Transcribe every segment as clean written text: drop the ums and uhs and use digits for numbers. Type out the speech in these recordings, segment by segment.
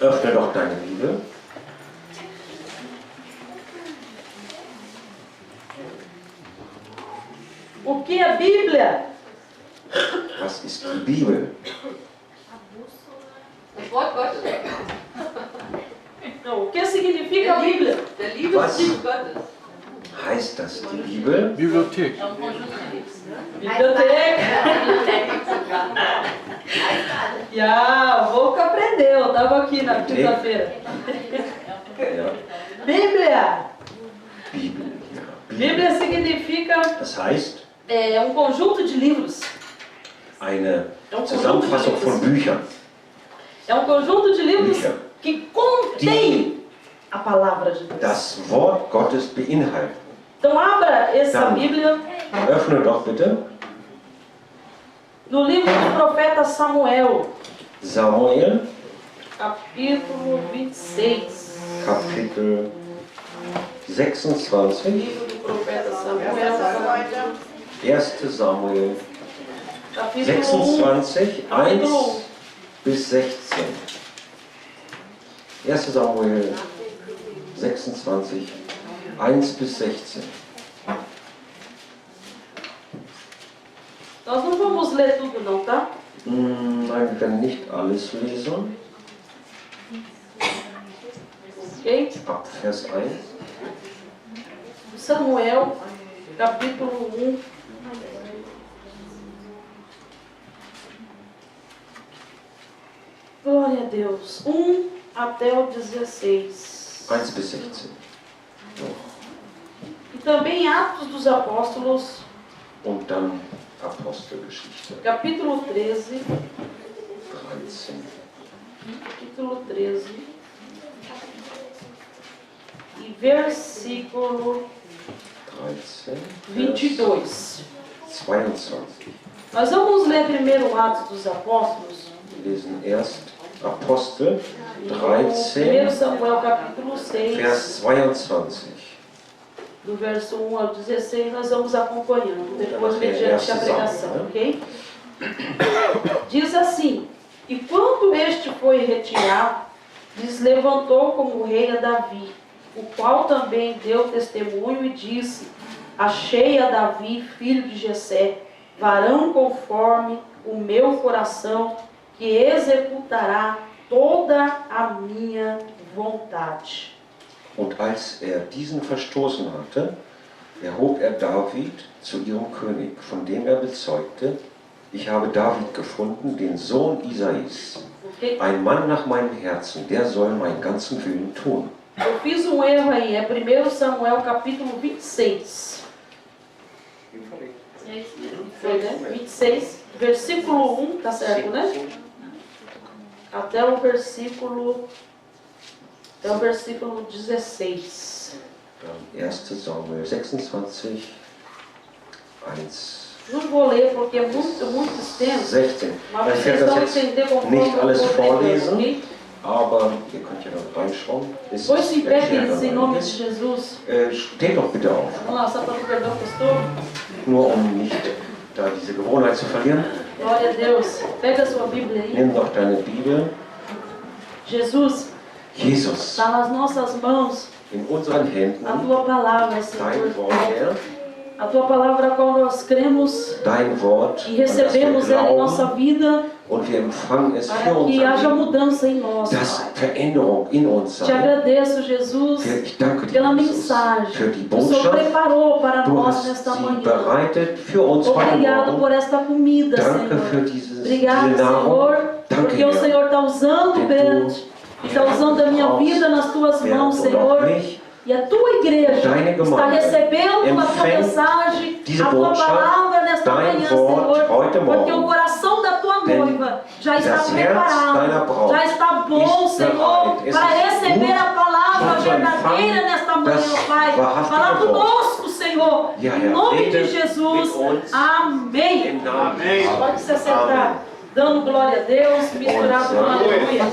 Öffne doch deine Bibel. O que é Bíblia? Was ist die Bibel? Das Wort Gottes. Não, o que significa a Bíblia? Der Liebesbrief Gottes. Heißt das die Bibel? Bibliothek. É um conjunto de livros. Biblioteca. Já, o Volca aprendeu, eu estava aqui na quinta-feira. Ja. Bíblia. Bibel. Ja. Bíblia significa Das heißt, conjunto de livros. eine Zusammenfassung von Büchern. É um conjunto de livros Bücher. que contém a palavra de Deus. Das Wort Gottes beinhalten. Então abra essa Tá. Bíblia Öffne doch bitte no livro do profeta Samuel, Samuel, capítulo 26. Kapitel 26. Livro do profeta Samuel, 1. Samuel capítulo 1. 26, 1 bis 16. 1. Samuel 26, 1 bis 16. Nós não vamos ler tudo não, tá? Nein, wir werden nicht alles lesen. Ok? Ab Vers 1. Samuel, capítulo 1. Glória a Deus. 1 até o 16. 1 bis 16. E também Atos dos Apóstolos, Und dann Apostelgeschichte capítulo 13. 13. Capítulo 13. E versículo 13. 22. 22. Nós vamos ler primeiro Atos dos Apóstolos. Wir lesen erst Apostel 1 13, Samuel capítulo 6, Vers 22. do verso 1 ao 16, nós vamos acompanhando, depois mediante a pregação, ok? Diz assim: E quando este foi retirado, lhes levantou como rei a Davi, o qual também deu testemunho e disse: Achei a Davi, filho de Jessé, varão conforme o meu coração, que executará toda a minha vontade. Und als diesen verstoßen hatte, erhob David zu ihrem König, von dem bezeugte, ich habe David gefunden, den Sohn Isais, Okay? ein Mann nach meinem Herzen, der soll meinen ganzen Willen tun. Eu fiz um erro aí, é 1 Samuel capítulo 26. É isso mesmo. Foi, né? 26, versículo 1, tá certo, né? Até o versículo 16. Dann 1. Samuel 26, 1. Não vou ler porque é muito extenso, 16. mas Ich vocês werde vão das entender jetzt conforme nicht alles eu vou pregando, vorlesen, ok? aber ihr könnt ja da reinschauen. Es Põe-se em pé, erklärt queridos, dann em nome de einiges. Jesus. Steht doch bitte auf, Vamos lá, só para o perdão, pastor. nur um nicht da diese Gewohnheit zu verlieren. Glória a Deus. Pega a sua Bíblia aí. Nimm doch deine Bibel. Jesus, Jesus, está nas nossas mãos in unseren a Händen tua palavra, dein Senhor. Wort, Herr, A tua palavra a qual nós cremos dein Wort, e an das wir recebemos ela em nossa glauben vida und wir empfangen es für para que unser haja Leben, mudança em nós, dass Pai. Veränderung in uns Te sei. agradeço, Jesus, Ich danke dir, pela Jesus, mensagem für die que o Senhor Botschaft. preparou para Du nós hast nesta sie manhã. bereitet für uns heute Obrigado Morgen. por esta comida, Danke für Senhor. diese Obrigado, Nahrung. Senhor, Danke, porque o Herr. Senhor está usando o Bento e está usando a minha vida nas tuas Herr, mãos, und auch Senhor. mich. E a tua igreja Deine está Gemeinde recebendo a tua empfängt mensagem, diese a tua Botschaft, palavra nesta dein manhã, Wort Senhor. heute Morgen. Porque o coração da tua Denn noiva já está das Herz deiner preparado, Braut já está bom, ist Senhor, bereit. Es para ist receber gut, a palavra um zu verdadeira empfangen nesta manhã, das Pai. wahrhaftige Fala Wort. conosco, Senhor, Ja, em Herr, nome de rede Jesus. mit uns. Amém. Im Namen Jesus. Pode se assentar, dando glória a Deus, misturado com Und, aleluia.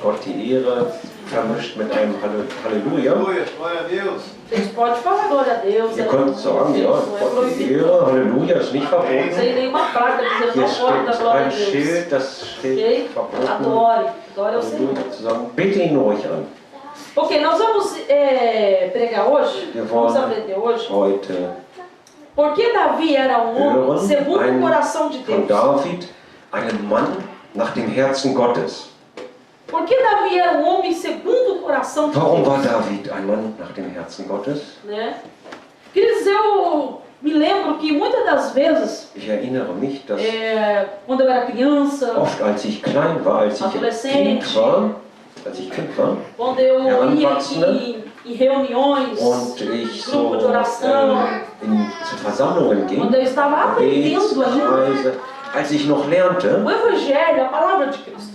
Gott die Ehre vermischt mit einem Halleluja. Aleluia, glória a Deus. Vocês podem falar glória a Deus. Ihr könnt sagen, ja, não é Gott die proibido. Ehre, Halleluja ist nicht verboten. Sem nenhuma placa dizendo Hier não pode dar steht glória a ein Deus. Schild, das steht Ok? verboten. Adore. Adore ao Senhor. Halleluja zu sagen. Bitte ihn ruhig an. Ok, nós vamos pregar hoje, Wir vamos wollen aprender hoje, heute porque Davi era um homem hören segundo o coração de von Deus. David, einen Mann nach dem Herzen Gottes. Porque Davi era um homem segundo o coração de Warum war Deus. David ein Mann nach dem Herzen Gottes? Né? Queridos, eu me lembro que muitas das vezes, Ich erinnere mich, dass quando eu era criança, oft als ich klein war, als ich Kind war, quando eu ia Heranwachsende. em reuniões, und ich so grupo de oração, zu Versammlungen ging, quando eu estava aprendendo ainda Gebetskreise, als ich noch lernte, o Evangelho, a palavra de Cristo,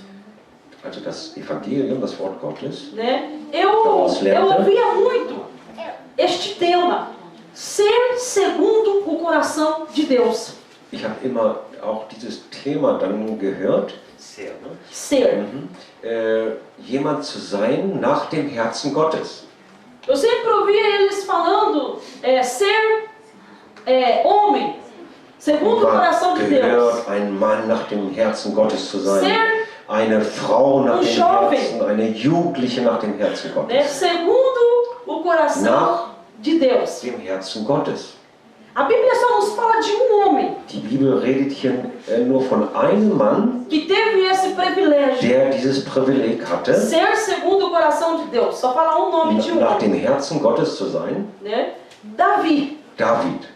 also das Evangelium, das Wort Gottes, né? Eu ouvia muito este tema, ser segundo o coração de Deus. ich habe immer auch dieses Thema dann gehört, Ser. Jemand zu sein nach dem Herzen Gottes. Eu sempre ouvia eles falando ser homem, segundo o coração de Deus. Gehört, ein Mann nach dem Herzen Gottes zu sein. Ser Eine Frau nach dem jovem. Herzen, eine Jugendliche nach dem Herzen né? Gottes. Segundo o coração de Deus. Dem Herzen Gottes. A Bíblia só nos fala de um homem Die Bibel redet hier nur von einem Mann, que teve esse privilégio, der dieses Privileg hatte, ser segundo o coração de Deus. Só fala um nome de um nach homem, dem Herzen Gottes zu sein, né? Davi. David.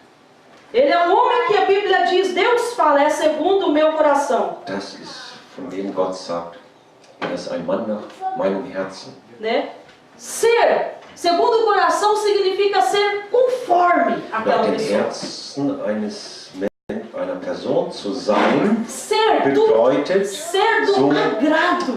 Ele é um homem que a Bíblia diz, Deus fala, é segundo o meu coração, Das ist, von dem Gott sagt, er ist ein Mann nach meinem Herzen. né? Ser segundo o coração significa ser conforme Nach aquela dem pessoa. Herzen eines Menschen, einer Person zu sein, Ser do bedeutet so agrado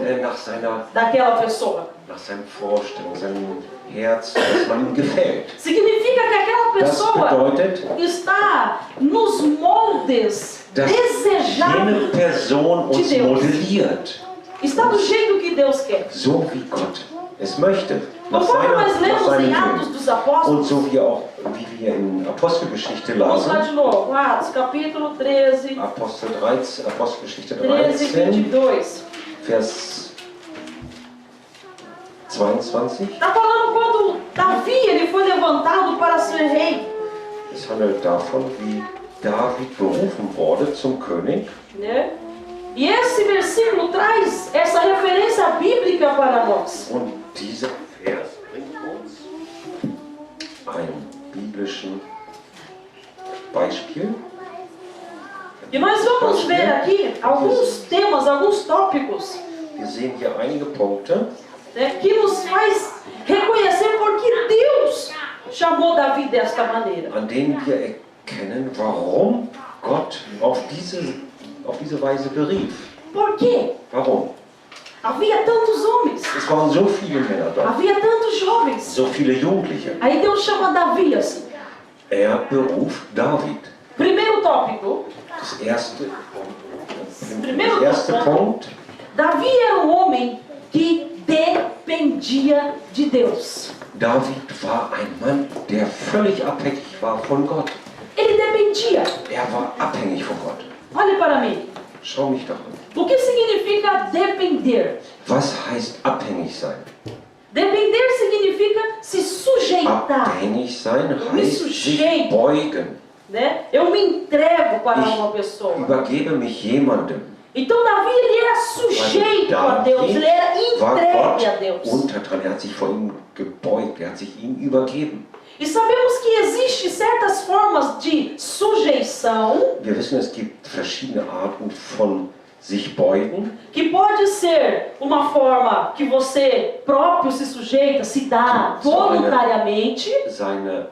nach daquela pessoa. seinen Vorstellungen, seinem Herz, dass man ihm gefällt. Significa que aquela Das pessoa bedeutet, está nos moldes dass jene desejados, Person uns de Deus. modelliert, está do jeito que Deus quer. so wie Gott es möchte, nach Conforme nós nach lemos seinem em Atos Willen. dos Apóstolos, Und so wie wir in Apostelgeschichte vamos lá lasen, de novo, Atos capítulo 13, Apostelgeschichte 13 e 13, 22. Vers 22. Está falando quando Davi ele foi levantado para ser rei, Es handelt davon, wie David berufen wurde zum König. né? E esse versículo traz essa referência bíblica para nós. Und dieser Vers bringt uns einen biblischen Beispiel. E nós vamos ver aqui alguns temas, alguns tópicos, Wir sehen hier einige Punkte, né, que nos faz reconhecer porque Deus chamou Davi desta maneira. an denen wir erkennen, warum Gott auf diese Weise berief. Por quê? Warum? Havia tantos homens, Es waren so viele Männer da, havia tantos jovens. so viele Jugendliche. Aí Deus chama Davi assim. Er beruft David. Primeiro tópico, Der erste Punkt, Davi era um homem que dependia de Deus. David war ein Mann, der völlig abhängig war von Gott. Ele dependia. Er war abhängig von Gott. Olhe para mim. Schau mich doch an. O que significa depender? Was heißt abhängig sein? Depender significa se sujeitar, Abhängig sein heißt sich sujeito. beugen. né? Eu me entrego para Ich uma pessoa. übergebe mich jemandem. Então Davi ele era sujeito a Deus, ele era war entregue a Gott Deus. untertan. Er hat sich vor ihm gebeugt, er hat sich ihm übergeben. E sabemos que existem certas formas de sujeição, Wir wissen, es gibt verschiedene Arten von sich beugen. que pode ser uma forma que você próprio se sujeita, se dá voluntariamente, Seine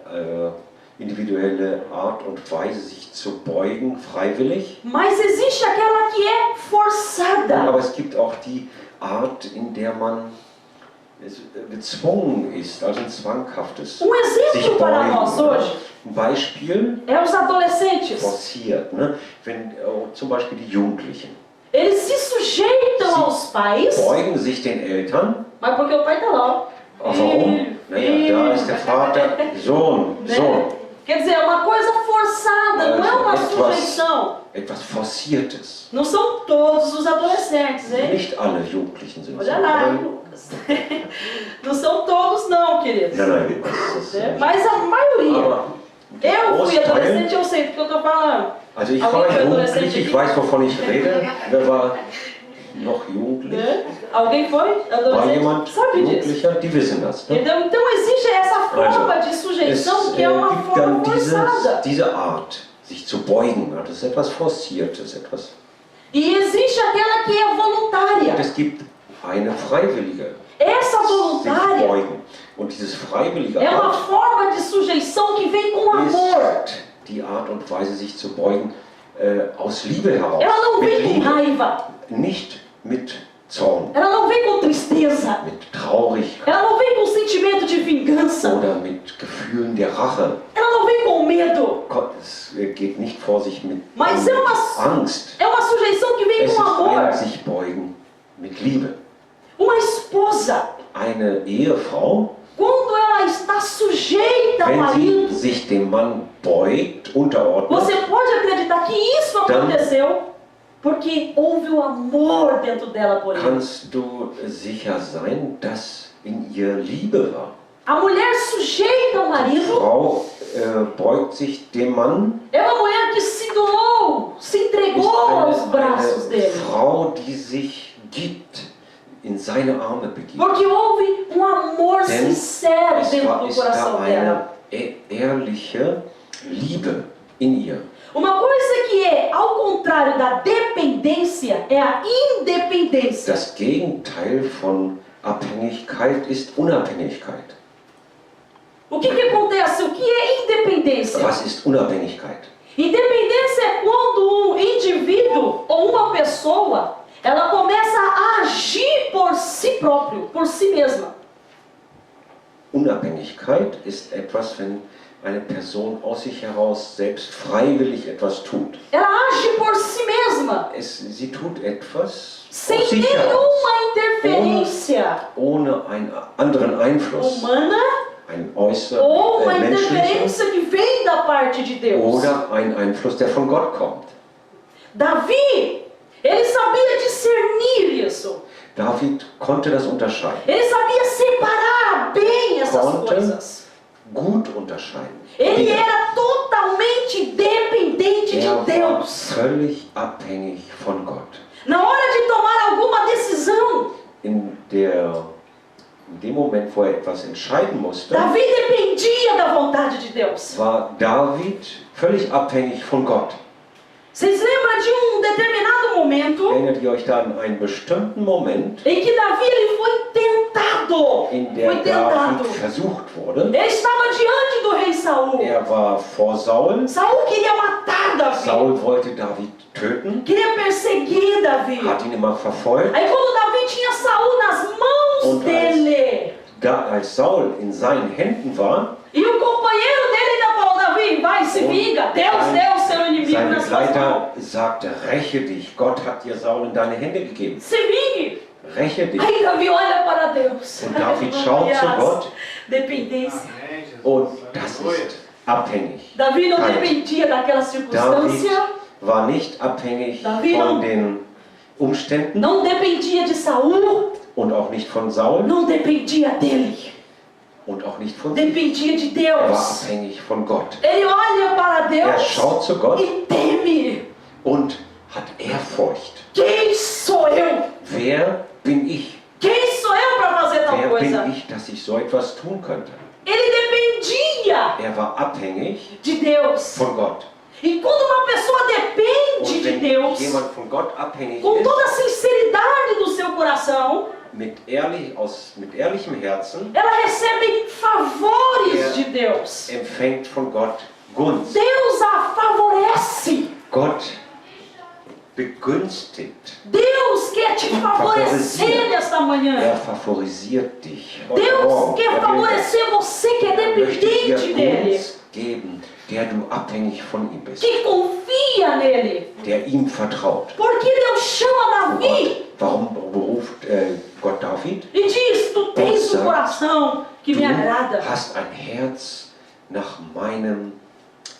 individuelle Art und Weise, sich zu beugen, freiwillig. mas existe aquela que é forçada. Aber es gibt auch die Art, in der man gezwungen ist, also ein zwanghaftes sich Exemplo para nós beugen. hoje Ein Beispiel é os adolescentes. forciert, ne? Wenn zum Beispiel die Jugendlichen Eles se sujeitam aos pais, beugen sich den Eltern. Mas porque o pai está lá, ó. Warum? Naja, da ist der Vater, Sohn, Sohn. Quer dizer, é uma coisa forçada, não é uma sujeição. Etwas Forciertes. Não são todos os adolescentes, hein? Nicht alle Jugendlichen sind so. Olha lá, hein, Lucas. Não são todos não, queridos. Nein, Mas a maioria. Aber Eu fui adolescente, eu sei do que eu estou falando. Also ich Alguém war foi jugendlich, adolescente ich aqui? weiß, wovon ich rede. Wer war noch jugendlich? Né? Alguém foi War adolescente? jemand Sabe disso? Jugendlicher? Die wissen das. Ne? Então existe essa forma de Es sujeição que é uma gibt forma dann forçada. diese Art, sich zu beugen. Das ist etwas Forciertes, etwas. E existe aquela que é voluntária. Und es gibt eine freiwillige, Essa sich voluntária beugen. Und dieses freiwillige é uma Art forma de sujeição que vem com amor. ist die Art und Weise, sich zu beugen, aus Liebe heraus. Ela não Mit vem com Liebe, raiva. nicht mit Zorn, Ela não vem com tristeza. mit Traurigkeit Ela não vem com sentimento de vingança. oder mit Gefühlen der Rache. Ela não vem com medo. Gott, es geht nicht vor sich mit Mas é uma, Angst. é uma sujeição que vem Es com ist amor. ein sich beugen mit Liebe. Uma esposa, Eine Ehefrau, quando ela está sujeita ao wenn marido, sie sich dem Mann beugt, unterordnet, você pode acreditar que isso aconteceu porque houve o amor dentro dela por ele. kannst du sicher sein, dass in ihr Liebe war. A mulher sujeita ao Die marido Frau beugt sich dem Mann, é uma mulher que se doou, se ist entregou aos braços eine dele. Frau, die sich gibt, in seine Arme begibt. Porque houve um amor Denn sincero Es dentro war, do ist da coração dela. eine ehrliche Liebe in ihr. Uma coisa que é ao contrário da dependência é a independência. Das Gegenteil von Abhängigkeit ist Unabhängigkeit. O que acontece? O que é independência? Was ist Unabhängigkeit? Independência é quando um indivíduo ou uma pessoa ela começa a agir por si próprio, por si mesma. Unabhängigkeit ist etwas, wenn eine Person aus sich heraus selbst freiwillig etwas tut. Ela age por si mesma, Sie tut etwas sem aus sich heraus, nenhuma interferência ohne einen anderen Einfluss, humana einen ou äußeren, uma menschlichen interferência que vem da parte de Deus. oder einen Einfluss, der von Gott kommt. Davi, ele sabia discernir isso. David konnte das unterscheiden, Ele sabia separar bem essas Konnte. coisas. gut unterscheiden. Ele era totalmente dependente de Er war Deus. völlig abhängig von Gott. Na hora de tomar alguma decisão, In dem Moment, wo er etwas entscheiden musste, Davi dependia da vontade de Deus. war David völlig abhängig von Gott. Vocês lembram de um determinado momento Erinnert ihr euch da an einen bestimmten Moment, em que Davi ele foi tentado? in der Foi tentado. David versucht wurde? Ele estava diante do rei Saul. Er war vor Saul. Saul queria matar Davi. Saul wollte David töten, Queria perseguir Davi. hat ihn immer verfolgt. Aí quando Davi tinha Saul nas mãos Und dele, Als Saul in seinen Händen war, e o companheiro dele ainda falou, Davi, vai, se vinga, Deus deu o seu inimigo sein nas suas mãos. Begleiter sagte, räche dich, Gott hat dir Saul in deine Hände gegeben. Se vingue. Räche dich. Aí Davi olha para Deus. Und David schaut zu Gott. Dependência. Und das ist abhängig. Davi não Halt. dependia daquela David circunstância, war nicht abhängig David von não- den Umständen não dependia de Saul, und auch nicht von Saul não dependia dele, und auch nicht von sich. dependia de Er war Deus. abhängig von Gott. Ele olha para Er Deus schaut zu Gott e teme. und hat Ehrfurcht. Quem sou eu? Wer bin ich? Quem sou eu para fazer tal Wer coisa? bin ich, dass ich so etwas tun könnte? Ele dependia Er war abhängig de Deus. von Gott. E quando uma pessoa depende Und de wenn Deus, jemand von Gott abhängig com ist, toda a sinceridade do seu coração, mit ehrlichem Herzen, ela recebe favores de Deus. empfängt von Gott Gunst. Deus a favorece. Gott begünstigt. Deus quer te favorecer nesta manhã. Er favorisiert dich. Heute Deus Morgen. quer Er will das. favorecer você que é Er möchte dependente dir dele. Gunst geben, der du abhängig von ihm bist, que confia nele. der ihm vertraut. Por que Deus chama Und Davi warum beruft Gott David? e diz: Tu tens um coração que me agrada? Du hast ein Herz nach meinem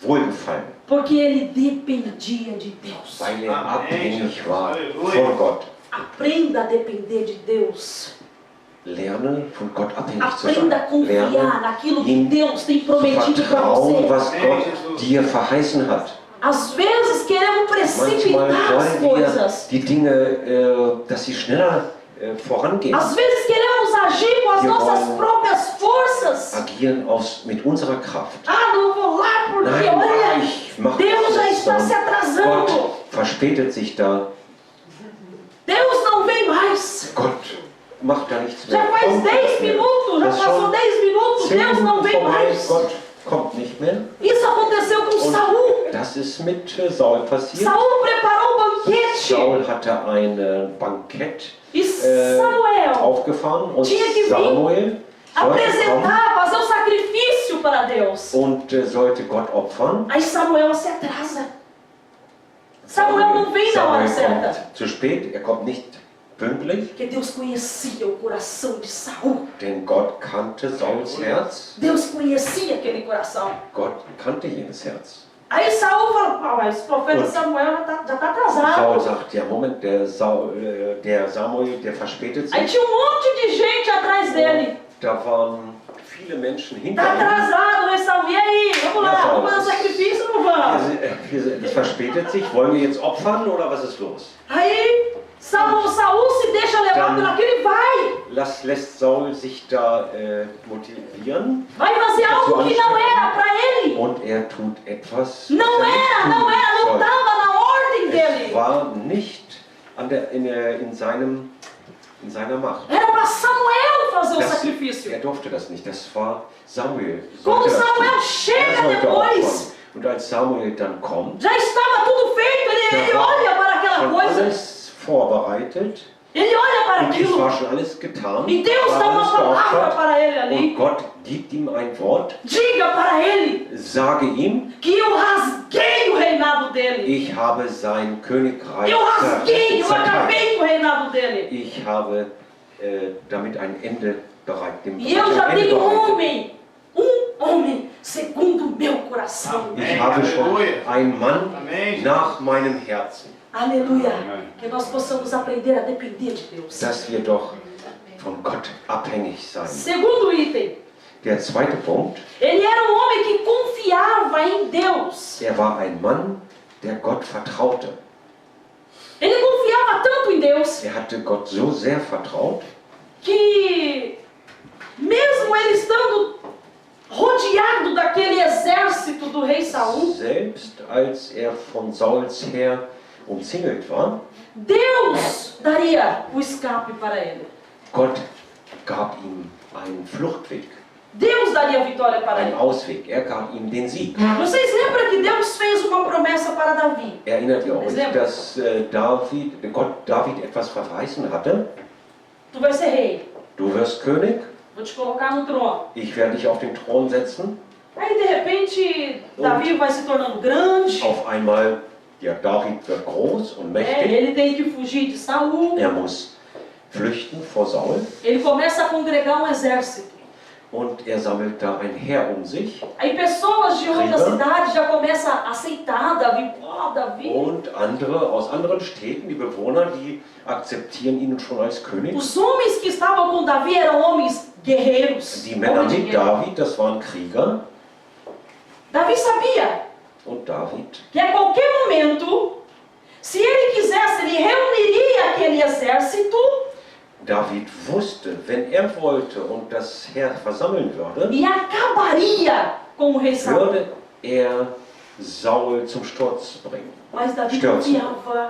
Wohlgefallen, Porque ele dependia de Deus. weil er abhängig war von Gott. Aprenda a depender de Deus. Lerne von Gott abhängig zu sein. Aprenda a confiar Lerne naquilo que ihm Deus tem prometido para vertrauen, você. was Gott dir verheißen hat. Às vezes queremos Manchmal precipitar as wollen wir coisas. die Dinge, dass sie schneller vorangehen. Às vezes queremos agir com as Wir nossas wollen próprias forças. Agieren mit unserer Kraft. Ah, não vou lá porque, Nein, olha, ich mache Deus já está se Gott atrasando. verspätet sich da. Deus não vem mais. Gott macht da nichts Já mehr. faz Kommt 10 nicht mehr. minutos, já Das ist passou schon 10 minutos, 10 Deus não Minuten vem vorbei, mais. Gott kommt nicht mehr. Isso aconteceu com Und Saul. das ist mit Saul passiert. Saul preparou um banquete. Saul hatte ein Bankett E Samuel aufgefahren und tinha que vir Samuel sollte kommen apresentar, fazer um sacrifício para Deus. und sollte Gott opfern. Aí Samuel se atrasa. Samuel não vem na hora certa. kommt zu spät, er kommt nicht pünktlich, Porque Deus conhecia o coração de Saul. denn Gott kannte Sauls Herz. Deus conhecia aquele coração. Gott kannte jenes Herz. Aí Saul fala: "Ah, mas o profeta Samuel já tá atrasado." Saul sagt, ja Moment, der Samuel, der verspätet Aí sich. tinha um monte de gente atrás dele. Da waren viele Menschen Tá hinter ihm. atrasado, né, Saul? E aí? Vamos lá, Saul, vamos fazer um sacrifício ou não vamos? Es verspätet sich, wollen wir jetzt opfern oder was ist los? Aí Saul se deixa levar por aquilo e vai. Lässt Saul sich da motivieren Vai fazer algo que não era para ele. und er tut etwas, Não was er nicht era, tun não soll. estava na ordem Es dele. war nicht in seiner Macht. Era para Samuel fazer o Er sacrifício. durfte das nicht, das war Samuel. Quando sollte das Samuel tun. chega Er sollte depois, opfern. Und als Samuel dann kommt, já estava tudo feito. Ele da olha para aquela schon coisa. alles vorbereitet Ele olha para und es aquilo. war schon alles getan, E Deus war dá uma alles palavra geopfert para ele ali. und Gott gibt ihm ein Wort, Diga para ele sage ihm, que eu rasguei o reinado dele. ich habe sein Königreich Eu rasguei, eu zerteilt. acabei com o reinado dele. Ich habe damit ein Ende bereit. Dem E eu ein já Ende tenho bereitet. um homem segundo o meu coração. Ich habe schon Halleluja. einen Mann Amém. nach meinem Herzen, Aleluia. Que nós possamos aprender a depender de Deus. dass wir doch von Gott abhängig sein. Segundo item. Der zweite Punkt, Ele era um homem que confiava em Deus. er war ein Mann, der Gott vertraute. Ele confiava tanto em Deus Er hatte Gott so sehr vertraut, que, mesmo ele estando rodeado daquele exército do rei Saul, selbst als er von Sauls Heer umzingelt war, Deus daria o escape para ele. Gott gab ihm einen Fluchtweg, Deus daria a vitória para einen ele. Ausweg. Er gab ihm den Sieg. Vocês lembram que Deus fez uma promessa para Davi? Erinnert ihr euch, Exempel. dass Gott David etwas verheißen hatte? Tu vai ser rei, Du wirst König, vou te colocar no trono. ich werde dich auf den Thron setzen. Aí de repente Davi vai se tornando grande, Auf einmal, ja, David wird groß und né? mächtig. Ele tem que fugir de Saul. Er muss flüchten vor Saul Ele começa a congregar um exército. und er sammelt da ein Heer um sich. Aí pessoas de outra Krieger. cidade já começam a aceitar Davi. Oh, Davi. Und andere aus anderen Städten, die Bewohner, die akzeptieren ihn schon als König. Os homens que estavam com Davi eram homens guerreiros. Die Männer Homens de mit guerra. David, das waren Krieger. Davi sabia Und David, que a qualquer momento, se ele quisesse, ele reuniria aquele exército David wusste, wenn er wollte und das Heer versammeln würde, e acabaria com o rei Saul. würde er Saul zum Sturz bringen. Mas Davi Stürzen. confiava em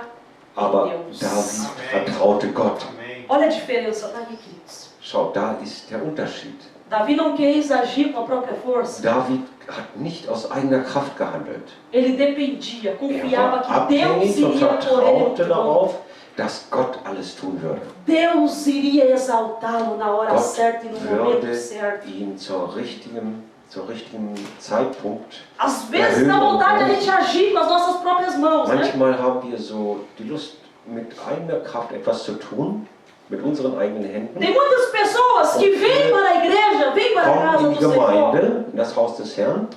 Aber Deus. David vertraute Gott. Amém. Olha a diferença, Davi, queridos. Schau, da ist der Unterschied. Davi não quis agir com a própria força. David hat nicht aus eigener Kraft gehandelt. Ele dependia, Er confiava war que Deus abhängig und iria por ele. vertraute darauf, dass Gott alles tun würde. Deus iria exaltá-lo na hora Gott certa e no momento würde certo. ihn zur richtigen Zum richtigen Zeitpunkt. Às vezes dá vontade de a gente agir com as nossas próprias mãos, né? Manchmal haben wir so die Lust, mit eigener Kraft etwas zu tun, mit unseren eigenen Händen. Tem muitas pessoas que vêm para a igreja, vêm para a Kommen casa in die do Senhor. Gemeinde, in das Haus des Herrn.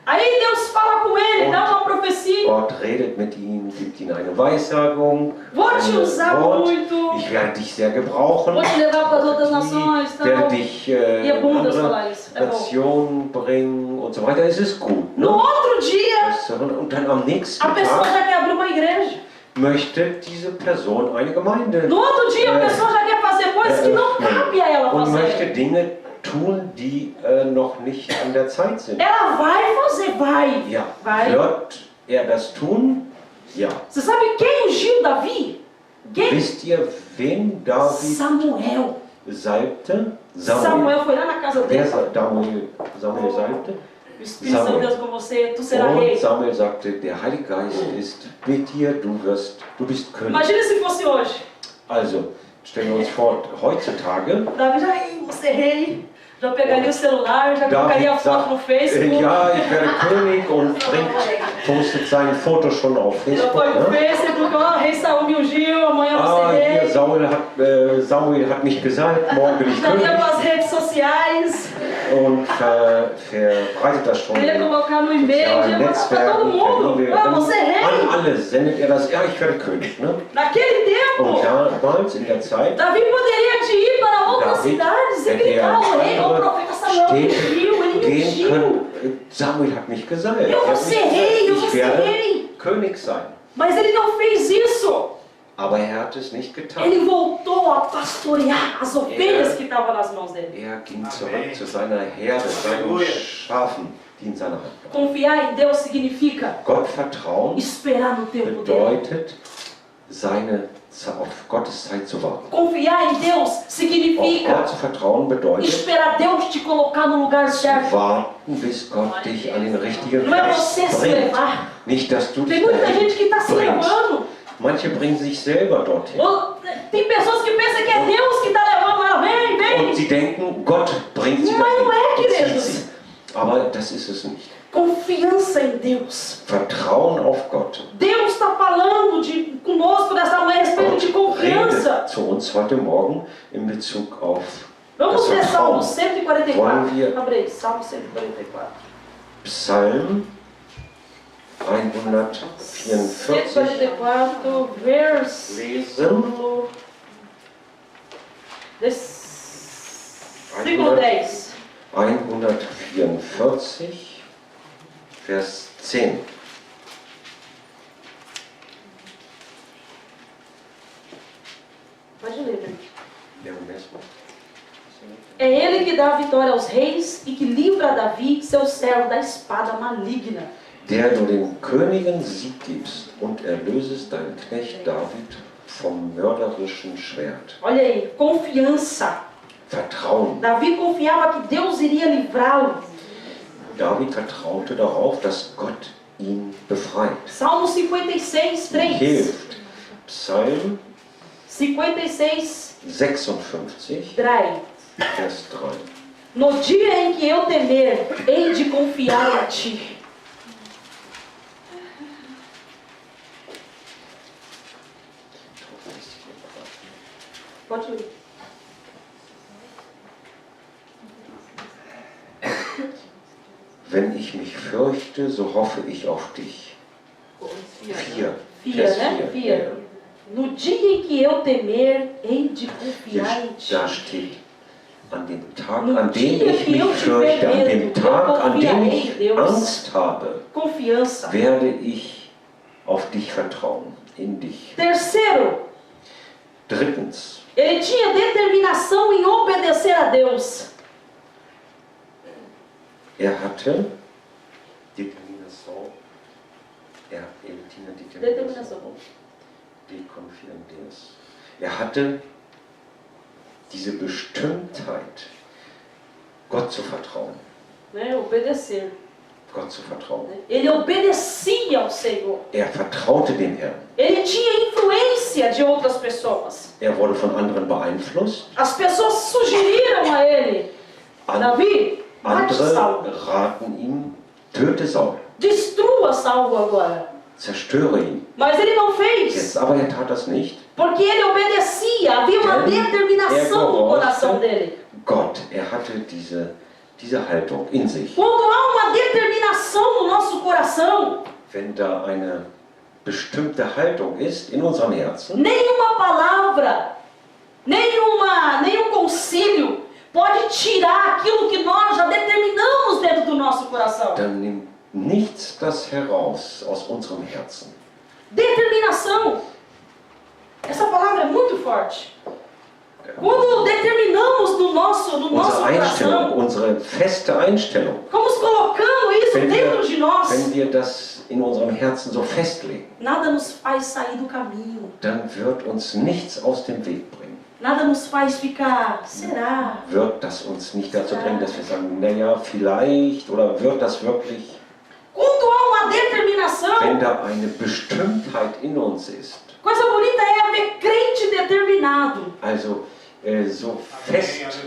Aí Deus fala com ele, dá uma profecia. Gott redet mit ihm, gibt ihm eine Weissagung, Vou te ein usar Wort. muito. Ich werde dich sehr gebrauchen. Vou te levar para as outras nações. Ich werde Tal. dich E é in bom Deus andere falar isso. É bom. Nationen bringen und so weiter. Es ist gut. No Ne? outro dia, Und dann am nächsten a pessoa Tag já quer abrir uma igreja. möchte diese Person eine Gemeinde No outro dia, a pessoa já quer fazer coisas que não cabe a ela und möchte fazer. Dinge tun, die noch nicht an der Zeit sind. Ela vai fazer, vai. Ja, Vai. wird er das tun? Ja. Você sabe quem ungiu Davi? Quem? Wisst ihr, wen David Samuel. salbte? Samuel foi lá na casa Wer dele. Samuel salbte? O Espírito Santo de Deus com você, tu será Und rei. Samuel sagte, der Heilige Geist ist mit dir, du bist König. Imagina se fosse hoje. Also, stellen wir uns vor, heutzutage, Davi já, "Ei, você é rei. Já pegaria o celular, já colocaria a foto no Facebook. ja, ich werde König und postet sein Foto schon auf Já Facebook. foi no Ne? Facebook, ó, rei Saul me ungiu, amanhã Ah, você é hier, rei. Samuel hat mich gesalbt, morgen bin ich Já ia König. para as redes sociais. Und verbreitet das schon Ele ia in colocar no e-mail, já sozialen ia mandar para todo Netzwerken, mundo. per E-Mail. Ah, você é rei. An alle sendet er das, ja, ich werde König. Ne? Naquele tempo, Und damals in der Zeit Davi poderia te ir para outras David cidades e hätte gritar, o rei, o andere profeta Samuel me ungiu, ele me gehen ungiu. können. Samuel hat mich gesalbt. Eu Er vou hat ser mich rei, eu vou ich ser werde rei. König sein. Mas ele não fez isso. Aber er hat es nicht getan. Ele voltou a pastorear as ovelhas que estavam nas mãos dele. Er ging zurück zu seiner Herde, seinen Schafen, die in seiner Hand waren. Confiar em Deus significa Gott vertrauen esperar no tempo dele. bedeutet, auf Gottes Zeit zu warten. Confiar em Deus Auf significa Gott zu vertrauen bedeutet, esperar Deus te colocar no lugar zu certo. warten, bis Gott dich an den richtigen Não é Platz você se bringt. levar. Nicht, dass du Tem dich muita dahin gente que está se bringst. levando. Manche bringen sich selber dorthin. Tem pessoas que pensam que é Deus que está levando ela. Vem, Und vem. sie denken, Gott bringt sie Mas não é, dahin. Zieht queridos. sie. Aber das ist es nicht. Confiança em Deus. Vertrauen auf Gott. Deus está falando conosco nessa manhã a respeito de Gott confiança. redet zu uns heute Morgen in Bezug auf Vamos das ver Salmo Vertrauen. 144. Wollen wir- Abre aí, Salmo 144. Psalm 144, 144, versículo... Versículo 10. 144, Vers 10. Pode ler, né? Der mesmo. É ele que dá a vitória aos reis e que livra Davi, seu servo, da espada maligna. Der du den Königen Sieg gibst und erlösest deinen Knecht David vom mörderischen Schwert. Olha aí, confiança. Vertrauen. Davi confiava que Deus iria livrá-lo. David vertraute darauf, dass Gott ihn befreit. Salmo 56, 3. Hilft. Psalm 56, 56, 3. Vers 3. No dia em que eu temer, hei de confiar em ti. Pode ler. Wenn ich mich fürchte, so hoffe ich auf dich. 4. Fia, né? Fia. No dia em que eu temer, hei de confiar em ti. Da steht, an dem Tag, No an dem dia ich que mich eu tiver fürchte, an dem medo, Tag, eu an dem confiarei ich em Deus. Angst habe, Confiança. werde ich auf dich vertrauen, in dich. Terceiro, Drittens, ele tinha determinação em obedecer a Deus. er hatte Determination, ele tinha Determinação. Deconfieren Deus. Er hatte diese Bestimmtheit, Gott zu vertrauen. Né? Obedecer. Gott zu vertrauen. Ele obedecia ao Senhor. Er vertraute dem Herrn. Ele tinha influência de outras pessoas. Er wurde von anderen beeinflusst. As pessoas sugeriram a ele: Davi, Andere raten ihm, töte Saul, destrua Saulo agora. zerstöre ihn. Mas ele não fez, Jetzt aber er tat das nicht. porque ele obedecia, havia uma Denn determinação no coração dele. Gott, er hatte diese Haltung in sich. Quando há uma determinação no nosso coração, Wenn da eine bestimmte Haltung ist in unserem Herzen, nenhuma palavra, nenhum conselho pode tirar aquilo que nós já determinamos dentro do nosso coração. dann nimmt nichts das heraus aus unserem Herzen. Determinação. Essa palavra é muito forte. Quando determinamos no nosso Unsere Einstellung, coração, unsere feste Einstellung, vamos colocando isso dentro de nós, wenn wir das in unserem Herzen so festlegen, nada nos faz sair do caminho. dann wird uns nichts aus dem Weg bringen. Nada nos faz ficar, será? Wird das uns nicht dazu bringen, dass wir sagen, naja, vielleicht, oder wird das wirklich, Quando há uma determinação, wenn da eine Bestimmtheit in uns ist, coisa bonita é ver crente determinado. also so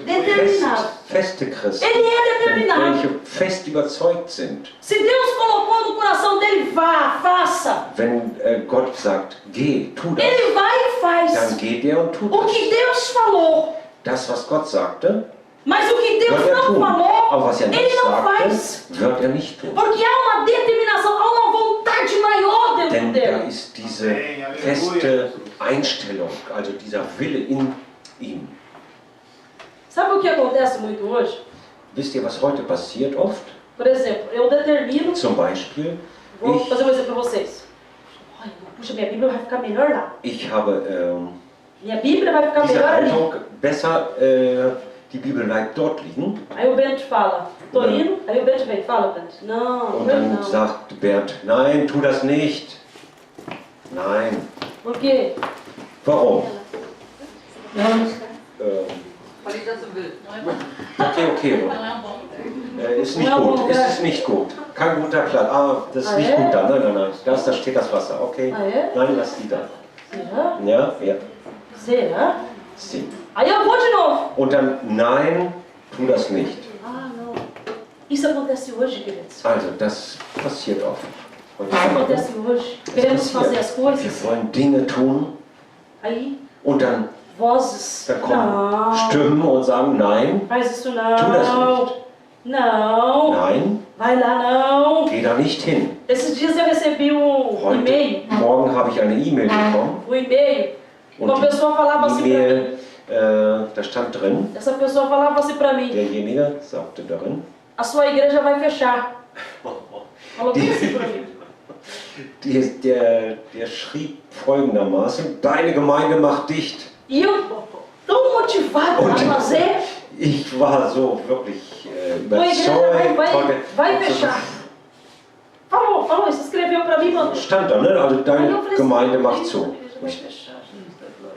Determinado. feste Christen, Ele é determinado. welche fest überzeugt sind, Se Deus colocou no coração dele, vá, faça. wenn Gott sagt, geh, tu das, Ele vai e faz. dann geht er und tut O que das. Deus falou, Das, was Gott sagte, mas o que Deus wird er não tun. falou, Aber was er ele nicht não sagte, faz. wird er nicht tun. Porque há uma determinação, há uma vontade maior dentro Denn da dele. ist diese feste Einstellung, also dieser Wille in ihm. Sabe o que acontece muito hoje? Wisst ihr, was heute passiert oft? Por exemplo, eu determino, Zum Beispiel, vou fazer um exemplo para vocês. Olha, puxa, minha Bíblia vai ficar melhor lá. ich habe Minha Bíblia vai ficar diese melhor ali. Haltung, besser die Bibel bleibt dort liegen. Aí o Bento fala, tô indo. Aí o Bento vem, fala, Bento. Não, Und eu dann não. sagt Bernd, nein, tu das nicht. Nein. Por quê? Warum? Falei das will. Okay. Ist nicht Não, gut. não, Ist é. es nicht gut. Kein guter Platz. Ah, das ist Ah, nicht ja? gut da. Nein. Da steht das Wasser. Okay. Ah, ja? Nein, lass die da. Será? Ja. Será? Sie. Aí eu vou de novo. Und dann, nein, tu das nicht. Ah, não. Isso acontece hoje, queridos. Also, das passiert oft. Und Isso acontece hoje. Queremos fazer as wir coisas. wollen Dinge tun Aí, und dann vozes. kommen Não. Stimmen und sagen, nein, Faz isso tu das não. nicht. Não. Nein, Vai lá não. geh da nicht hin. Esses dias eu recebi e-mail. Morgen habe ich eine E-Mail bekommen. E-mail. Und Uma pessoa falava assim die pra mim. E-Mail, da stand drin, Essa pessoa falava assim pra mim. derjenige sagte darin, A sua igreja vai fechar. Falou bem assim pra mim. der schrieb folgendermaßen, deine Gemeinde macht dicht. E eu, tão motivada a fazer, Ich war so wirklich tua igreja überzeugt. vai fechar. Falou, isso escreveu pra mim, mano. Stand da, ne? Also Aí eu deine falei Gemeinde assim, macht a zu. igreja vai fechar.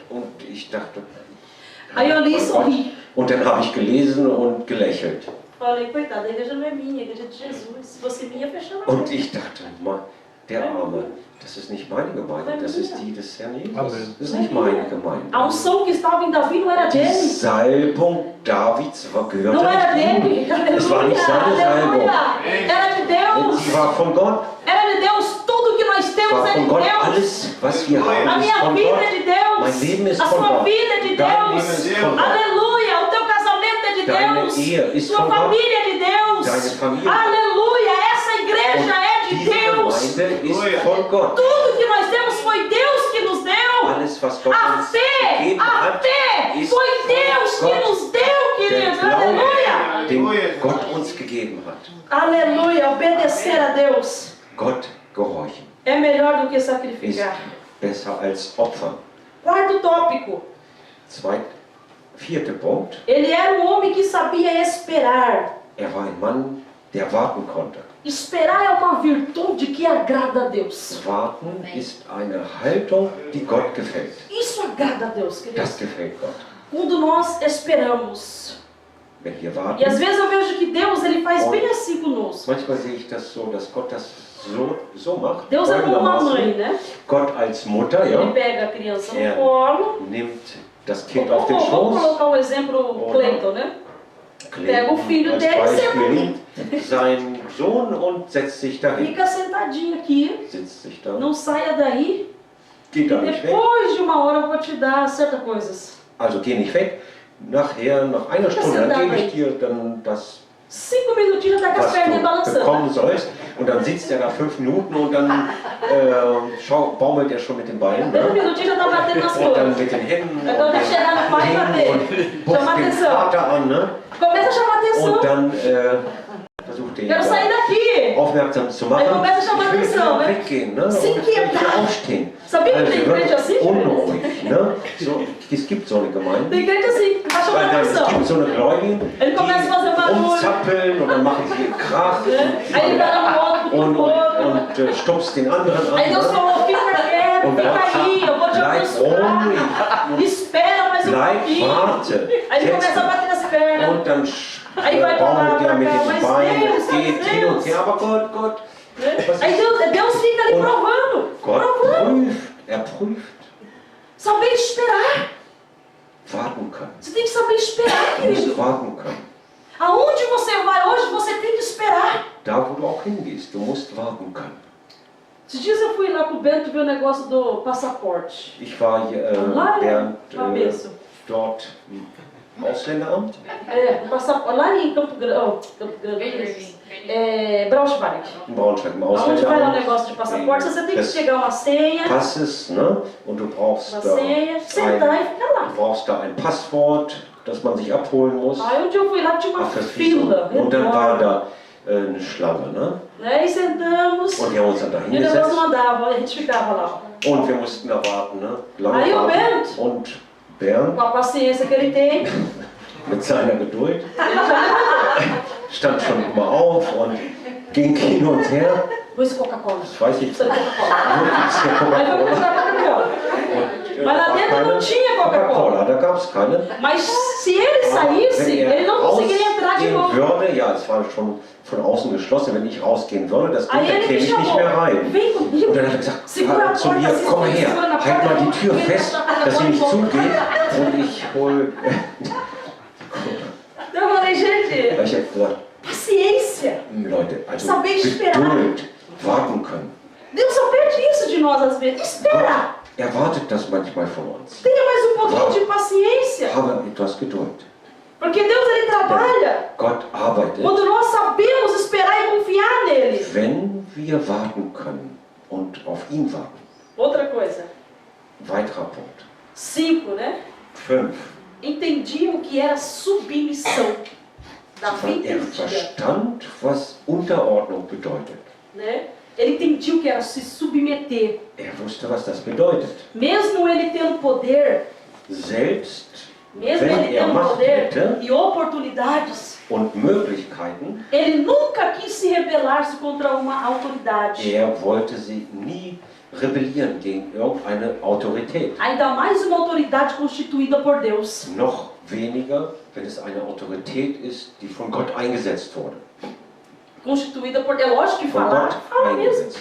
Und ich dachte, Aí eu li e sorri. und dann habe ich gelesen und gelächelt. Falei, coitada, a igreja não é minha, a igreja é de Jesus. Se fosse minha, fechava. Und ich dachte, der Arme, das ist nicht meine Gemeinde, das ist die des Herrn Jesus. Das ist nicht meine Gemeinde. A unção que estava em Davi não era Die dele. Salbung Davids gehörte Não era nicht dele. ihm. Es war nicht Aleluia, seine Salbung. aleluia. Era de Deus. Sie war von Gott. Era de Deus. Tudo que nós Es temos war é von de Gott. Deus. Alles, was wir A haben, ist minha von vida Gott. é de Deus. Mein Leben ist A von sua Gott. vida é de Dein Deus. Leben ist von Gott. Aleluia. O teu casamento é de Deine Deus. Ehe ist Sua von Gott. família é de Deus. Deine Familie. Aleluia. Essa igreja é de Diese Deus. Gemeinde ist von Gott. Tudo que nós temos foi Deus que nos deu. Alles, was Gott A uns fé, gegeben a hat, fé, ist foi von Deus que Gott. nos deu, Der querido. Glaube, Aleluia. den Gott uns gegeben hat. Aleluia. Obedecer a Deus Gott gehorchen é melhor do que ist sacrificar. besser als Opfer. Quarto tópico. Vierter Punkt. Ele era um homem que sabia esperar. Er war ein Mann, der warten konnte. Esperar é uma virtude que agrada a Deus. Warten ist eine Haltung, die Gott gefällt. Isso agrada a Deus, querido. Das gefällt Gott. Quando nós esperamos. Wenn wir E warten, às vezes eu vejo que Deus ele faz bem assim conosco. manchmal sehe ich das so, dass Gott das so macht. Deus é como uma mãe, folgendermaßen. né? Gott als Mutter, Ele ja, pega a criança É. no colo. nimmt das Kind auf den Vamos Schoß. colocar um exemplo, Cleiton, né? Pega o filho als dele e senta Beispiel ali. seinen Sohn und setzt sich dahin. Fica sentadinho aqui, Sitzt sich da, não saia daí. geht E da nicht weg. depois de uma hora eu vou te dar certas coisas. Also geh nicht weg. Nachher, nach einer Stunde, dann gebe ich dir dann das, 5 minutinhos já tá com as was perninhas du balançando. bekommen sollst. Und dann sitzt er da 5 Minuten und dann baumelt er schon mit den Beinen. 10 Ne? minutinhos já tá batendo nas Und dann coisas. mit den Händen und Então já den chegar no pai e Dingen bater. und bufft Chama den atenção. Vater an. Ne? Começa a chamar atenção. Und dann versucht er ihn Quero sair da daqui. aufmerksam zu machen. Aí começa a chamar Ich will atenção, wieder né? weggehen, ne? Und Se ich will quietar. hier aufstehen. Sabia que Also tem crente assim, wirklich gente? unruhig. Ne? So, es gibt so eine Gemeinde. Tem crente assim, tá Weil chamando dann, es atenção. gibt so eine Gläubigen, Ele começa a fazer die barulho. rumzappeln und dann machen sie Krach Aí ele vai lá pro und, outro, und stupst den anderen an. Aí Deus Ne? falou, fica quieto, Und fica Gott aí, eu vou te sagt, bleib abençoar. ruhig, Espera mais um bleib, pouquinho. warte. Aí ele começa a bater nas pernas. Und dann Aí vai pra lá, baumelt pra er mit cá, den mas Beinen, Deus, geht hin und Deus. her, aber Gott, was Aí ist? Deus fica ali Und provando. Gott Provando. prüft. Saber esperar. Warten kann. Você tem que saber esperar, Du musst querido. warten können. Aonde você vai hoje, você tem que esperar. Da, wo du auch hingehst, du musst warten können. Esses dias eu fui lá pro Bento ver o negócio do passaporte. Ich war Lá während na Bênção. dort im Ausländeramt. O passaporte, lá em Campo Grande, Braunschweig. In Braunschweig im Aonde vai lá o Ausländeramt. negócio de passaporte, você tem que Das pegar uma senha, Passes, ne? Und du brauchst uma da senha, sentar e ficar lá. du brauchst da ein Passwort, das man sich abholen muss. Aí um dia eu fui lá, tinha uma Ach, das Visum. fila Und dann war enorme. da eine Schlange, ne? Né? E sentamos, Und wir haben uns dann da e o negócio hingesetzt não andava, a gente ficava lá. und wir mussten da warten, ne? Lange Aí o warten. Bernd, Und Bernd com a paciência que ele tem, mit seiner Geduld ele já stand schon immer auf und ging hin und her. Wo ist Coca-Cola? Das weiß ich. Precisa de Coca-Cola. Wo gibt's hier Aí foi Coca-Cola? comprar Coca-Cola. Und, Mas lá war dentro não tinha Coca-Cola. Coca-Cola, da gab es keine. Mas se ele saísse, Wenn er ele não conseguiria entrar de rausgehen novo. würde, ja, es war schon von außen geschlossen, wenn ich rausgehen würde, das Ding, Aí da ele käme me ich nicht chamou, mehr rein. vem comigo, Und dann hat er gesagt, segura a zu porta, mir, assim, komm mal her, segura na halt mal die porta, Tür vem fest, na dass sie nicht porta. zugeht und ich hol... Eu falei, gente, Ich habe gesagt, paciência. Leute, also Saber esperar. Geduld, warten können. Deus só pede isso de nós às vezes. Espera. Er erwartet das manchmal von uns. Tenha mais um pouquinho de paciência. Habe etwas Geduld. Porque Deus, ele trabalha Gott arbeitet, quando nós sabemos esperar e confiar nele. wenn wir warten können und auf ihn warten. Outra coisa. Weiterer Punkt. 5, né? 5. Entendiam que era submissão. Davi Er entendia, verstand, was Unterordnung bedeutet. né? Ele entendia o que era se submeter. Er wusste, was das bedeutet. Mesmo ele tendo poder, Selbst mesmo wenn ele er tendo Macht poder hätte e oportunidades, und Möglichkeiten, ele nunca quis se rebelar-se contra uma autoridade. er wollte sie nie rebellieren gegen irgendeine Autorität. Ainda mais uma autoridade constituída por Deus. Noch weniger, wenn es eine Autorität ist, die von Gott eingesetzt wurde. Constituída por Deus. É lógico que Von falar, Gott fala mesmo. eingesetzt.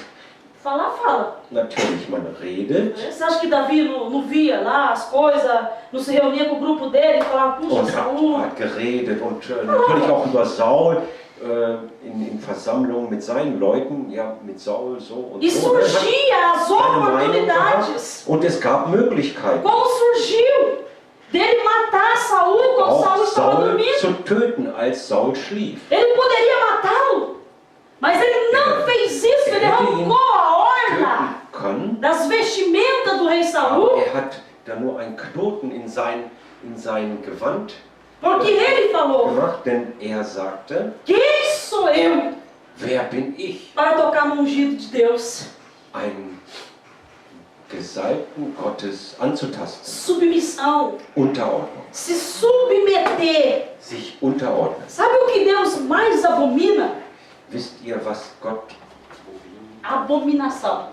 Falar, fala. Natürlich, man redet Você acha que Davi não via lá as coisas, não se reunia com o grupo dele e falava, puxa, und Saul. hat geredet und natürlich auch über Saul in Versammlungen mit seinen Leuten, ja, mit Saul so und E so. Er hat surgia as seine Meinung gehabt oportunidades. und es gab Möglichkeiten, Como surgiu dele matar Saul quando Saul auch estava Saul dormindo. zu töten, als Saul schlief. Ele poderia matá-lo, mas ele não fez isso. Ele arrancou a orla Töten können, das vestimentas do rei aber Saul, er hat da nur einen Knoten in sein Gewand porque ele falou, gemacht, denn er sagte, quem sou eu wer bin ich, para tocar no ungido de Deus? einen Gesalbten Gottes anzutasten. Submissão, Unterordnung, se submeter. sich unterordnen. Sabe o que Deus mais abomina? Wisst ihr, was Gott, Abominação.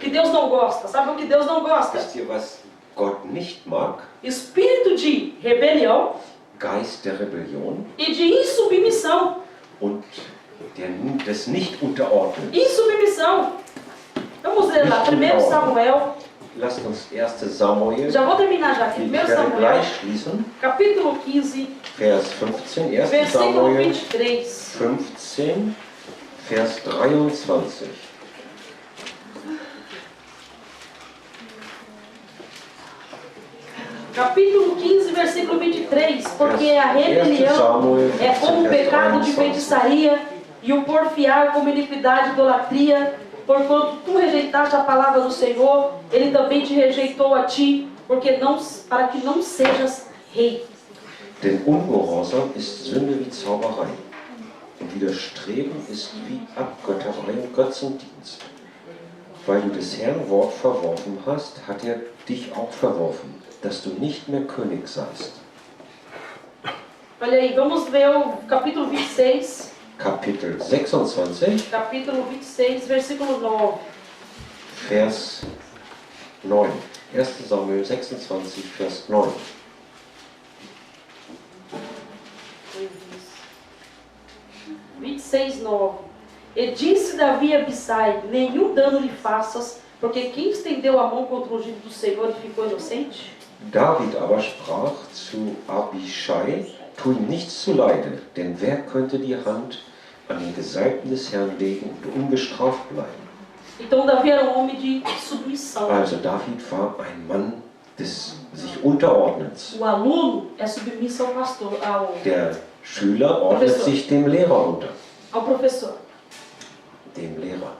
Que Deus não gosta. Sabe o que Deus não gosta? wisst ihr, was Gott nicht mag? Espírito de rebelião Geist der Rebellion e de insubmissão. und des Nicht-Unterordnens. Insubmissão. Vamos ler lá, 1 Samuel, lasst uns 1. Samuel, Já vou terminar já aqui. ich 1 werde Samuel, gleich schließen, capítulo 15, Vers 15, 1. versículo Samuel 23. 15, Vers 23. Capítulo 15, versículo 23. Porque a rebelião é como o pecado de feitiçaria e o porfiar como iniquidade e idolatria. Porquanto tu rejeitaste a palavra do Senhor, ele também te rejeitou a ti, para que não sejas rei. Denn Ungehorsam ist Sünde wie Zauberei. Und Widerstreben ist wie Abgötterei und Götzendienst. Weil du des Herrn Wort verworfen hast, hat er dich auch verworfen, dass du nicht mehr König seist. Olha aí, vamos ver o capítulo 26. Kapitel 26, Capítulo 26, versículo 9. Vers 9. 1. Samuel 26, Vers 9. E disse Davi a Abissai: nenhum dano lhe faças, porque quem estendeu a mão contra o ungido do Senhor e ficou inocente? David aber sprach zu Abishai: Tu ihm nichts zuleide, denn wer könnte die Hand an den Gesalbten des Herrn legen und ungestraft bleiben? Então Davi era homem de submissão. Also David war ein Mann des sich Unterordnens. O aluno é submisso ao pastor, Der Schüler ordnet Professor. sich dem Lehrer unter. ao professor. Dem Lehrer.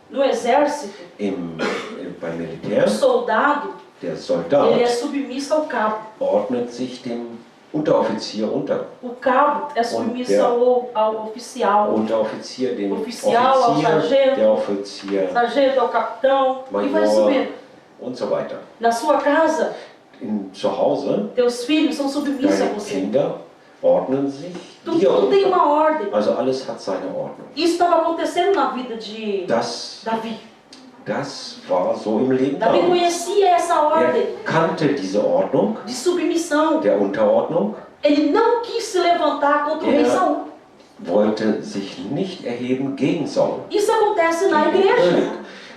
No exército, Beim o Militär, soldado, der ele é Soldat submisso ao cabo. ordnet sich dem Unteroffizier unter. O cabo é submisso der- ao oficial. Unteroffizier dem Oficial, ao Offizier, sargento. der Offizier, Sargento ao capitão. E vai Major subindo. und so weiter. Na sua casa, Zu Hause, teus filhos são submissos a deine você. Kinder ordnen sich Tudo, dir tudo tem unter. uma ordem. Also alles hat seine Ordnung. Isso estava acontecendo na vida de Das Davi. war so im Leben Davi damals. conhecia essa ordem Er kannte diese Ordnung de submissão. der Unterordnung, Ele não quis se levantar contra o rei Saul. wollte sich nicht erheben gegen Saul. Isso acontece na gegen den igreja. König.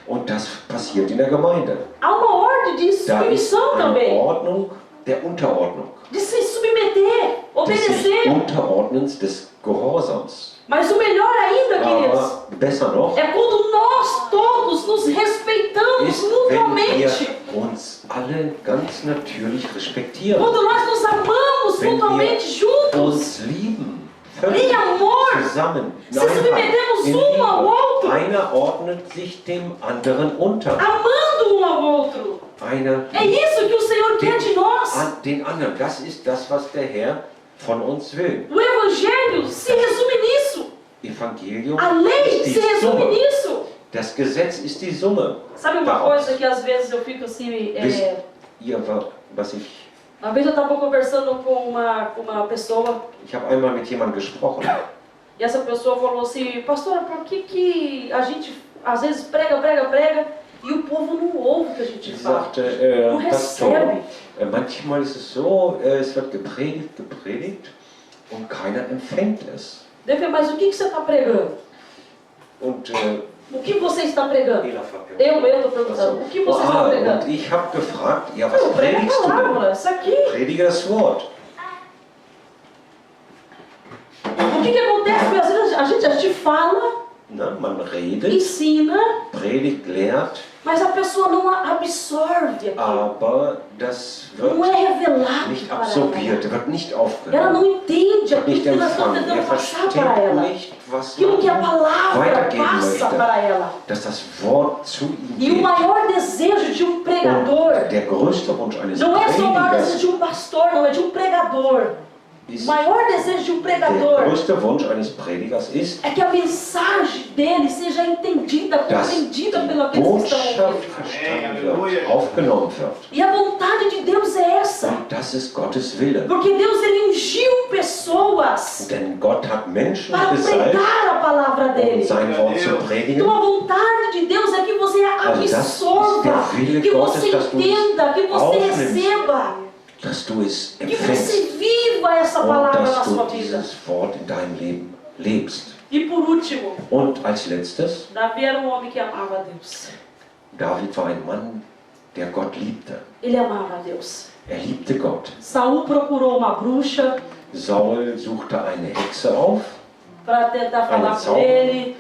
Und das passiert in der Gemeinde. Há uma ordem de Da ist submissão eine também. Ordnung der Unterordnung. De se submeter, Des sich obedecer. Unterordnens des Gehorsams. Mas o melhor ainda, queridos, Aber besser noch, é quando nós todos nos respeitamos ist, wenn mutuamente. wir uns alle ganz natürlich respektieren. Quando nós nos amamos Wenn mutuamente wir juntos. uns lieben. Völlig Em amor. zusammen. Se submetemos in um ao Liebe. outro. Einer ordnet sich dem anderen unter. Amando um ao outro. Einer É isso que o Senhor quer de nós. den anderen. Das ist das, was der Herr von uns will. O Evangelho se resume nisso. Evangelium A lei ist se die resume Summe. nisso. Das Gesetz ist die Summe. Sabe uma daraus. coisa que às vezes eu fico assim... Wisst ihr, was ich... Uma vez eu estava conversando com uma pessoa Ich habe einmal mit jemandem gesprochen. e essa pessoa falou assim: pastora, por que a gente às vezes prega e o povo não ouve o que a gente Sie fala? sagte, Não Pastor, recebe. manchmal ist es so, es wird gepredigt und keiner empfängt es. Eu falei, mas o que você está pregando? Und O que você está pregando? Ela fragt, Eu estou perguntando, o que você está pregando? und ich habe gefragt, ja, was Eu prego a predigst du denn? palavra, isso aqui. Predige das Wort. O que acontece? Às vezes a gente fala, Na, man redet, ensina, predigt, lehrt, mas a pessoa não absorve aquilo. aber das Não wird é revelado nicht para ela. absorbiert, wird nicht Ela aufgenommen, não entende wird aquilo nicht que nós estamos empfangen. tentando Er passar para versteht ela. nicht, was Aquilo que a man palavra weitergeben passa möchte, para ela. dass das Wort zu ihm E o geht. maior desejo de um pregador Und der größte Wunsch eines não é só o maior desejo Predigers de um pastor, não, é de um pregador. O ist, maior desejo de um der pregador größte Wunsch eines Predigers ist, é que a mensagem dele seja entendida, dass compreendida die pelos aqueles que estão Botschaft ouvindo. verstanden wird, aufgenommen wird. E a vontade de Deus é essa. Und das ist Gottes Wille. Porque Deus ele ungiu pessoas Denn Gott hat Menschen para gesalbt, pregar a palavra um dele. sein Wort zu Então predigen. a vontade de Deus é que você Also das ist absorva, der Wille que Gottes, você dass du es entenda, que você aufnimmst, receba, dass du es que você empfängst viva essa und palavra na dass sua du vida. dieses Wort in deinem Leben lebst. E por último, Und als letztes, Davi era um homem que amava a Deus. David war ein Mann, der Gott liebte. Ele amava a Deus. Er liebte Gott. Saul procurou uma bruxa Saul suchte eine Hexe auf, para tentar falar com ele,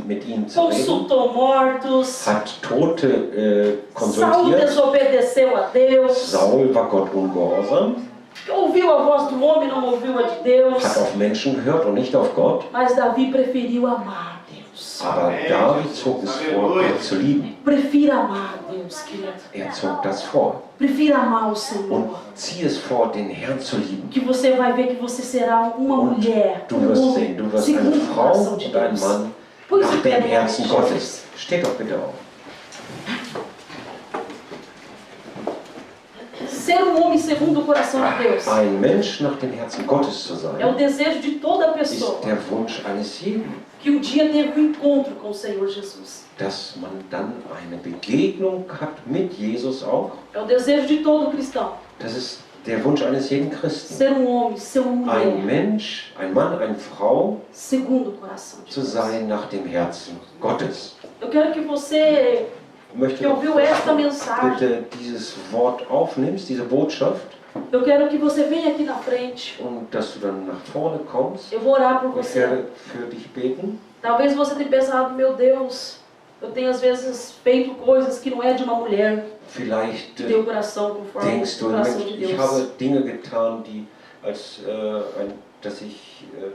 mit ihm zu reden, consultou mortos. hat Tote Saul konsultiert. desobedeceu a Deus, Saul war Gott ungehorsam, ouviu a voz do homem, não ouviu a de Deus. hat auf Menschen gehört und nicht auf Gott. Mas Davi preferiu amar a Deus. Aber David zog es vor, Gott zu lieben. Prefira amar a Deus, querido. Er zog das vor. Prefira amar o Und Senhor. zieh es vor, den Herrn zu lieben. Que você vai ver que você será uma Und mulher, du wirst homem, sehen, du wirst segundo eine o Frau coração de und ein Deus. Mann Pois nach é, dem é, Herzen é, Gottes. Steht doch bitte auf. Ser homem segundo o coração de Deus Ein Mensch nach dem Herzen Gottes zu é o sein, desejo de toda pessoa ist der Wunsch eines jeden, que um dia teve um encontro com o Senhor Jesus. dass man dann eine Begegnung hat mit Jesus auch. É o desejo de todo cristão. Das ist der Wunsch eines jeden Christen. Ser um homem, ser uma Ein mulher Mensch, ein Mann, eine Frau segundo o coração de zu Deus. sein nach dem Herzen Gottes. Eu quero que você Ich möchte, que ouviu esta dass du mensagem, bitte dieses Wort aufnimmst, diese Botschaft, eu quero que você venha aqui na frente. und dass du dann nach vorne kommst. Eu vou orar por Ich você. werde für dich beten. Talvez você tenha pensado, meu Deus, eu tenho às vezes feito coisas que não é de uma mulher Vielleicht que tem o coração conforme denkst o du, coração Mensch, de ich Deus. habe Dinge getan, die,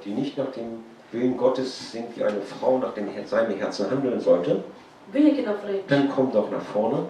die nicht nach dem Willen Gottes sind, wie eine Frau nach seinem Herzen handeln sollte. Vem aqui na frente. Dann komm doch nach vorne.